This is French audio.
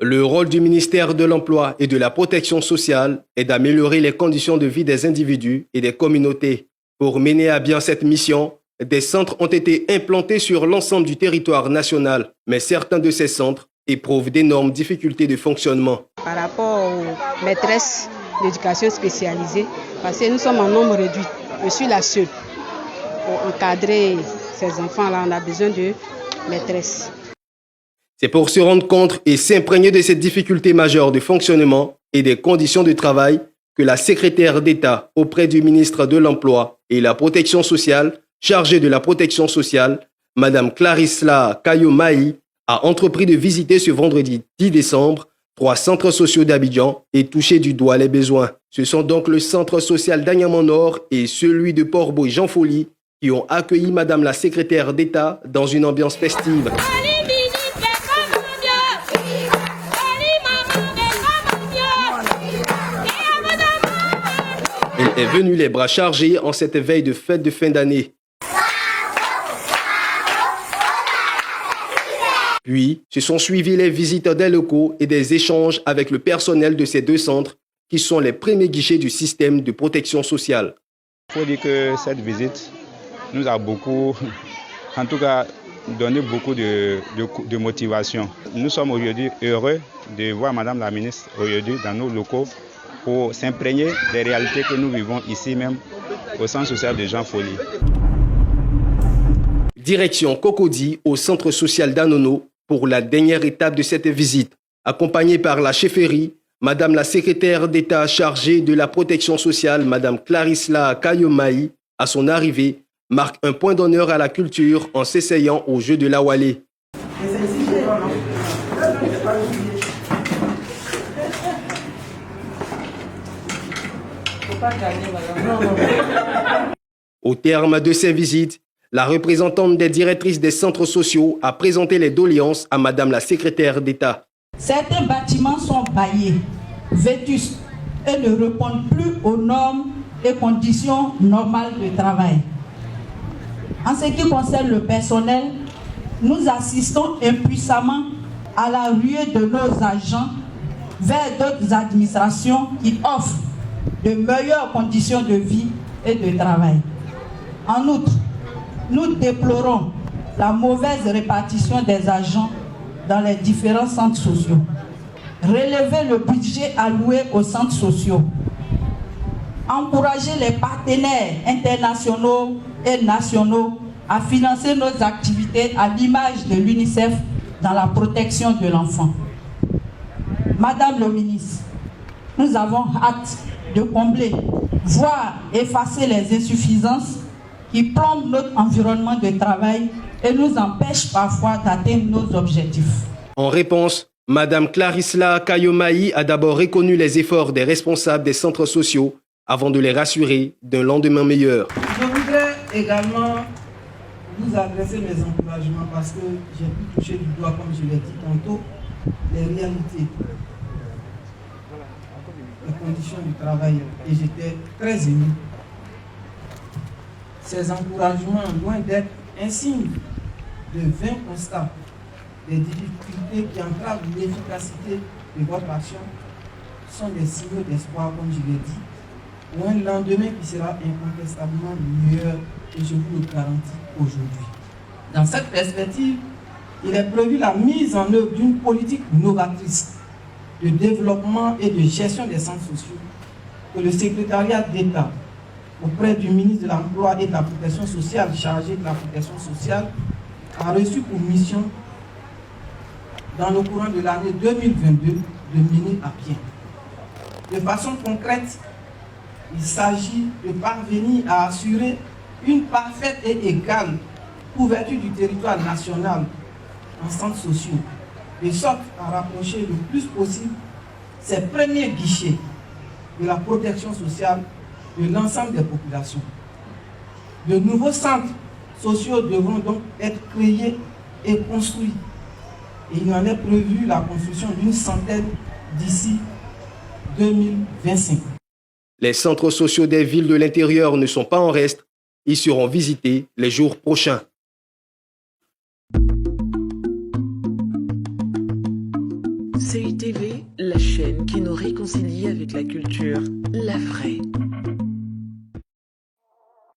Le rôle du ministère de l'Emploi et de la Protection sociale est d'améliorer les conditions de vie des individus et des communautés. Pour mener à bien cette mission, des centres ont été implantés sur l'ensemble du territoire national, mais certains de ces centres éprouvent d'énormes difficultés de fonctionnement. Par rapport aux maîtresses d'éducation spécialisée, parce que nous sommes en nombre réduit, je suis la seule. Pour encadrer ces enfants-là, on a besoin de maîtresses. C'est pour se rendre compte et s'imprégner de ces difficultés majeures de fonctionnement et des conditions de travail que la secrétaire d'État auprès du ministre de l'Emploi et de la Protection sociale, chargée de la protection sociale, Mme Clarisse-La Kayo-Mahi, a entrepris de visiter ce vendredi 10 décembre 3 centres sociaux d'Abidjan et toucher du doigt les besoins. Ce sont donc le centre social d'Agnaman-Nord et celui de Port-Bouy-Jean-Folie qui ont accueilli Mme la secrétaire d'État dans une ambiance festive. Elle est venue les bras chargés en cette veille de fête de fin d'année. Puis, se sont suivis les visites des locaux et des échanges avec le personnel de ces 2 centres qui sont les premiers guichets du système de protection sociale. Il faut dire que cette visite nous a beaucoup, en tout cas, donné beaucoup de motivation. Nous sommes aujourd'hui heureux de voir Madame la ministre aujourd'hui dans nos locaux pour s'imprégner des réalités que nous vivons ici même au centre social de Jean-Folie. Direction Cocody au centre social d'Anono pour la dernière étape de cette visite. Accompagnée par la chefferie, Madame la secrétaire d'État chargée de la protection sociale, Madame Clarisse-La Kayo-Mahi, à son arrivée, marque un point d'honneur à la culture en s'essayant au jeu de la Walé. Au terme de ces visites, la représentante des directrices des centres sociaux a présenté les doléances à Madame la secrétaire d'État. Certains bâtiments sont baillés, vétustes et ne répondent plus aux normes et conditions normales de travail. En ce qui concerne le personnel, nous assistons impuissamment à la ruée de nos agents vers d'autres administrations qui offrent de meilleures conditions de vie et de travail. En outre, nous déplorons la mauvaise répartition des agents dans les différents centres sociaux. Relever le budget alloué aux centres sociaux. Encourager les partenaires internationaux et nationaux à financer nos activités à l'image de l'UNICEF dans la protection de l'enfant. Madame le ministre, nous avons hâte de combler, voire effacer les insuffisances qui plombent notre environnement de travail et nous empêchent parfois d'atteindre nos objectifs. En réponse, Madame Clarisse-La Kayo-Mahi a d'abord reconnu les efforts des responsables des centres sociaux avant de les rassurer d'un lendemain meilleur. Je voudrais également vous adresser mes encouragements parce que j'ai pu toucher du doigt, comme je l'ai dit tantôt, les réalités, les conditions du travail et j'étais très ému. Ces encouragements, loin d'être un signe de vain constat des difficultés qui entravent l'efficacité de votre action, sont des signaux d'espoir, comme je l'ai dit, pour un lendemain qui sera incontestablement meilleur et je vous le garantis aujourd'hui. Dans cette perspective, il est prévu la mise en œuvre d'une politique novatrice de développement et de gestion des centres sociaux que le secrétariat d'État auprès du ministre de l'Emploi et de la Protection sociale chargé de la protection sociale a reçu pour mission dans le courant de l'année 2022 de mener à bien. De façon concrète, il s'agit de parvenir à assurer une parfaite et égale couverture du territoire national en centres sociaux, de sorte à rapprocher le plus possible ces premiers guichets de la protection sociale de l'ensemble des populations. De nouveaux centres sociaux devront donc être créés et construits. Et il en est prévu la construction d'une centaine d'ici 2025. Les centres sociaux des villes de l'intérieur ne sont pas en reste. Ils seront visités les jours prochains. CITV, la chaîne qui nous réconcilie avec la culture, la vraie.